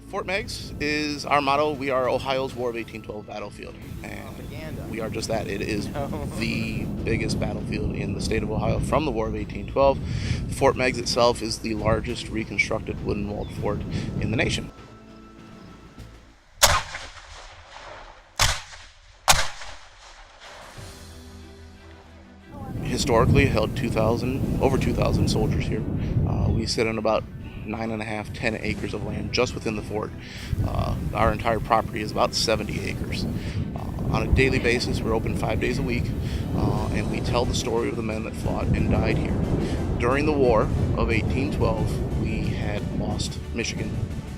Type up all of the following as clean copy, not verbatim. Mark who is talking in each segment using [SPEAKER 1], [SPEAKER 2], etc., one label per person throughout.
[SPEAKER 1] Fort Meigs is our motto. We are Ohio's War of 1812 battlefield, and we are just that. It is the biggest battlefield in the state of Ohio from the War of 1812. Fort Meigs itself is the largest reconstructed wooden-walled fort in the nation. Historically held over 2,000 soldiers here. We sit on about 9.5, 10 acres of land just within the fort. Our entire property is about 70 acres. On a daily basis, we're open 5 days a week, and we tell the story of the men that fought and died here. During the War of 1812, we had lost Michigan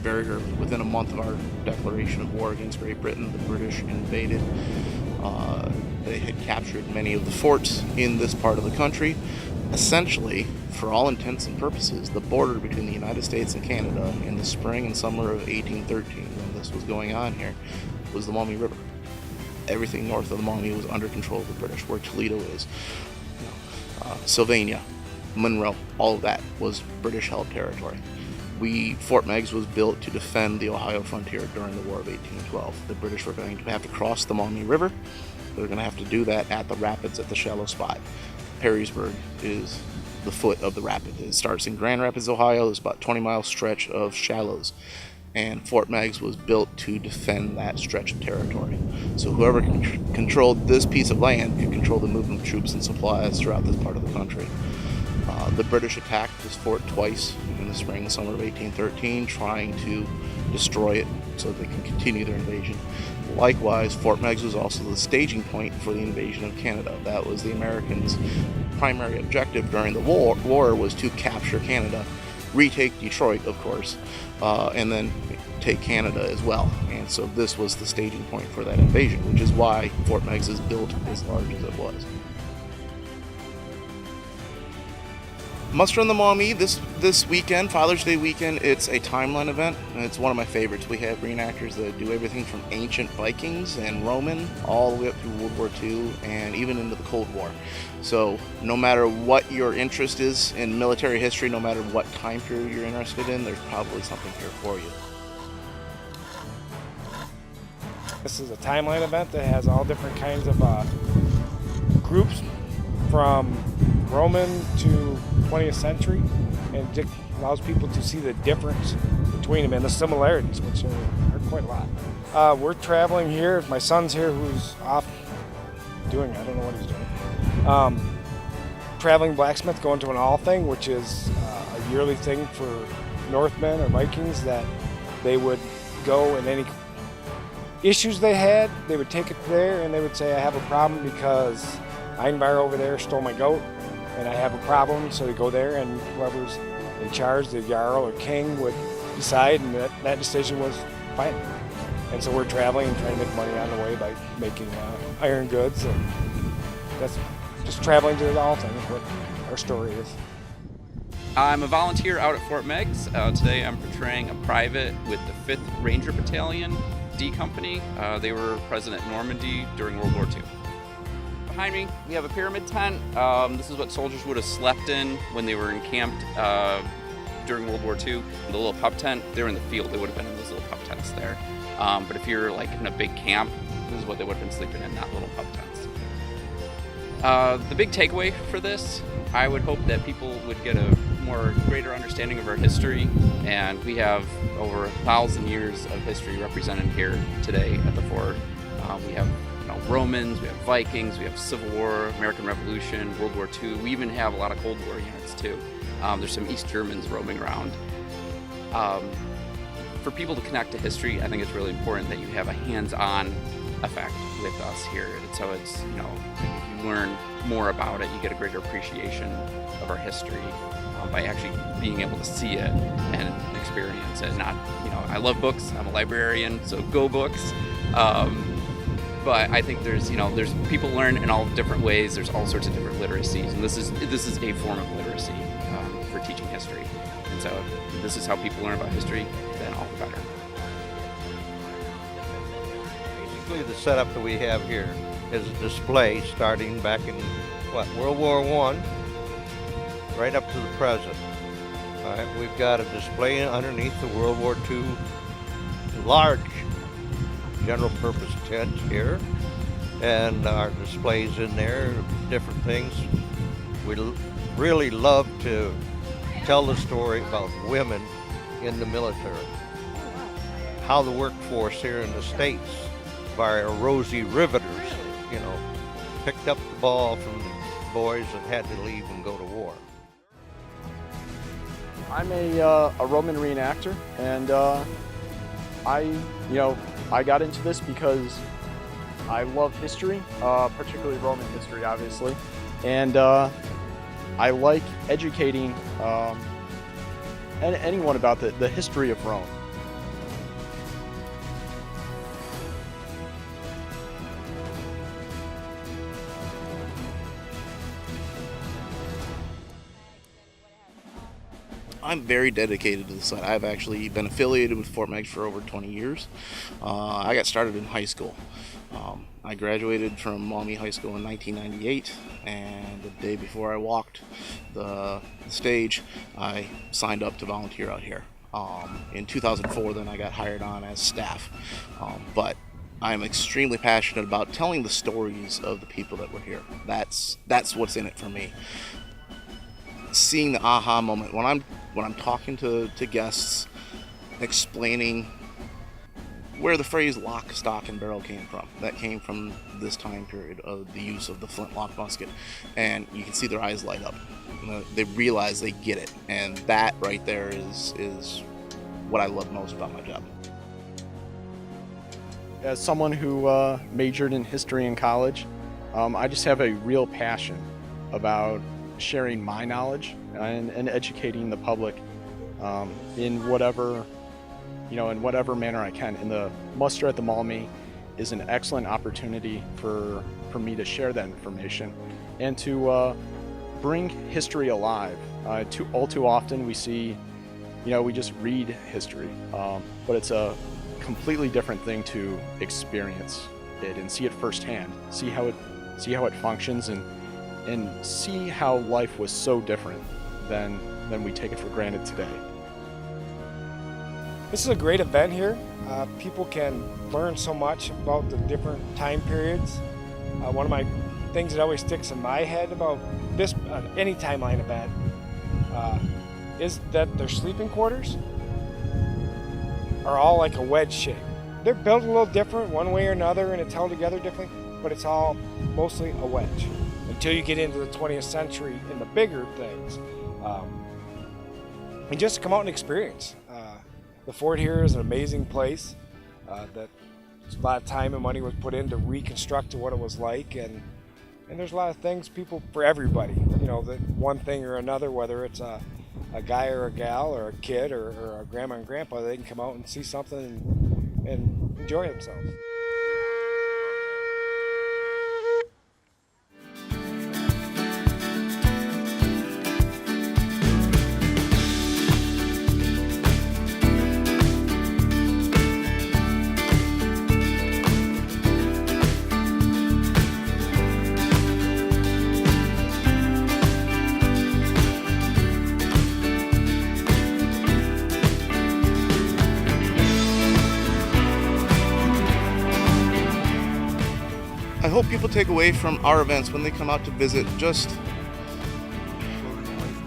[SPEAKER 1] very early. Within a month of our declaration of war against Great Britain, the British invaded. They had captured many of the forts in this part of the country. Essentially, for all intents and purposes, the border between the United States and Canada in the spring and summer of 1813, when this was going on here, was the Maumee River. Everything north of the Maumee was under control of the British, where Toledo is. Sylvania, Monroe, all of that was British-held territory. Fort Meigs was built to defend the Ohio frontier during the War of 1812. The British were going to have to cross the Maumee River. They're going to have to do that at the rapids at the shallow spot. Perrysburg is the foot of the rapid. It starts in Grand Rapids, Ohio. It's about a 20-mile stretch of shallows. And Fort Meigs was built to defend that stretch of territory. So whoever controlled this piece of land could control the movement of troops and supplies throughout this part of the country. The British attacked this fort twice in the spring and summer of 1813, trying to destroy it so they can continue their invasion. Likewise, Fort Meigs was also the staging point for the invasion of Canada. That was the Americans' primary objective during the war was to capture Canada, retake Detroit, of course, and then take Canada as well. And so this was the staging point for that invasion, which is why Fort Meigs is built as large as it was. Muster on the Maumee this weekend, Father's Day weekend, it's a timeline event, and it's one of my favorites. We have reenactors that do everything from ancient Vikings and Roman all the way up through World War II and even into the Cold War. So no matter what your interest is in military history, no matter what time period you're interested in, there's probably something here for you.
[SPEAKER 2] This is a timeline event that has all different kinds of groups from Roman to 20th century, and it allows people to see the difference between them and the similarities, which are quite a lot. We're traveling here. My son's here, who's off doing, I don't know what he's doing. Traveling blacksmith, going to an all thing, which is a yearly thing for Northmen or Vikings, that they would go, and any issues they had, they would take it there and they would say, I have a problem because Einbar over there stole my goat, and I have a problem. So they go there, and whoever's in charge, the Jarl or King, would decide, and that decision was final. And so we're traveling and trying to make money on the way by making iron goods, and that's just traveling to the all thing is what our story is.
[SPEAKER 3] I'm a volunteer out at Fort Meigs. Today I'm portraying a private with the 5th Ranger Battalion, D Company. They were present at Normandy during World War II. Behind me, we have a pyramid tent. This is what soldiers would have slept in when they were encamped during World War II. The little pup tent, they were in the field, they would have been in those little pup tents there. But if you're like in a big camp, this is what they would have been sleeping in, not little pup tents. The big takeaway for this, I would hope that people would get a greater understanding of our history, and we have over 1,000 years of history represented here today at the fort. We have Romans, we have Vikings, we have Civil War, American Revolution, World War II. We even have a lot of Cold War units too. There's some East Germans roaming around. For people to connect to history, I think it's really important that you have a hands-on effect with us here. So it's, if you learn more about it, you get a greater appreciation of our history by actually being able to see it and experience it. Not, I love books, I'm a librarian, so go books. But I think there's people learn in all different ways. There's all sorts of different literacies, and this is a form of literacy for teaching history. And so if this is how people learn about history, then all the better.
[SPEAKER 4] Basically, the setup that we have here is a display starting back in World War I, right up to the present. All right, we've got a display underneath the World War II large general purpose tent here, and our displays in there, different things. We really love to tell the story about women in the military, how the workforce here in the States by our rosy riveters, you know, picked up the ball from the boys that had to leave and go to war.
[SPEAKER 5] I'm a Roman reenactor, and I got into this because I love history, particularly Roman history, obviously, and I like educating anyone about the history of Rome.
[SPEAKER 1] I'm very dedicated to the site. I've actually been affiliated with Fort Meigs for over 20 years. I got started in high school. I graduated from Maumee High School in 1998, and the day before I walked the stage, I signed up to volunteer out here. In 2004, then I got hired on as staff. But I'm extremely passionate about telling the stories of the people that were here. That's what's in it for me. Seeing the aha moment when I'm talking to guests, explaining where the phrase lock, stock, and barrel came from. That came from this time period of the use of the flintlock musket, and you can see their eyes light up. They realize they get it, and that right there is what I love most about my job.
[SPEAKER 5] As someone who majored in history in college, I just have a real passion about sharing my knowledge and educating the public in whatever manner I can. And the muster at the Maumee is an excellent opportunity for me to share that information and to bring history alive. All too often we see, we just read history, but it's a completely different thing to experience it and see it firsthand, see how it functions, and see how life was so different than we take it for granted today.
[SPEAKER 2] This is a great event here. People can learn so much about the different time periods. One of my things that always sticks in my head about this any timeline event is that their sleeping quarters are all like a wedge shape. They're built a little different one way or another, and it's held together differently, but it's all mostly a wedge until you get into the 20th century and the bigger things. And just to come out and experience. The fort here is an amazing place that a lot of time and money was put in to reconstruct to what it was like, and there's a lot of things for everybody, that one thing or another, whether it's a guy or a gal or a kid or a grandma and grandpa, they can come out and see something and enjoy themselves.
[SPEAKER 1] I hope people take away from our events when they come out to visit just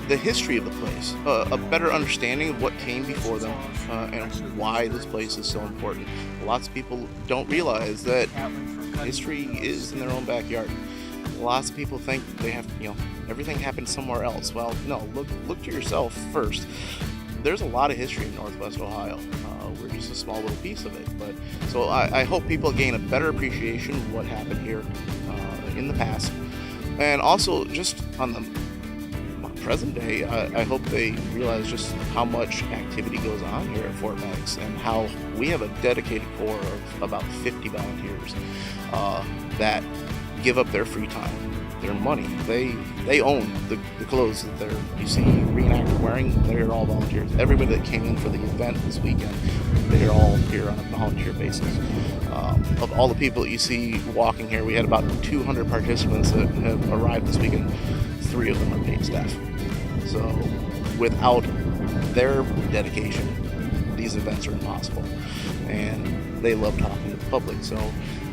[SPEAKER 1] the history of the place, a better understanding of what came before them, and why this place is so important. Lots of people don't realize that history is in their own backyard. Lots of people think they have, everything happened somewhere else. Well, no, look to yourself first. There's a lot of history in Northwest Ohio. We're just a small little piece of it. But so I hope people gain a better appreciation of what happened here in the past, and also just on the present day. I hope they realize just how much activity goes on here at Fort Meigs, and how we have a dedicated core of about 50 volunteers that give up their free time, their money. They own the clothes that you see reenactor wearing. They're all volunteers. Everybody that came in for the event this weekend, they're all here on a volunteer basis. Of all the people that you see walking here, we had about 200 participants that have arrived this weekend. 3 of them are paid staff. So without their dedication, these events are impossible. And they love talking to the public. So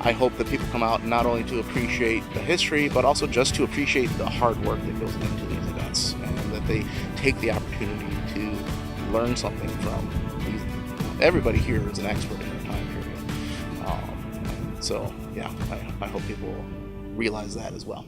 [SPEAKER 1] I hope that people come out not only to appreciate the history, but also just to appreciate the hard work that goes into these events, and that they take the opportunity to learn something from these. Everybody here is an expert in their time period. So yeah, I hope people realize that as well.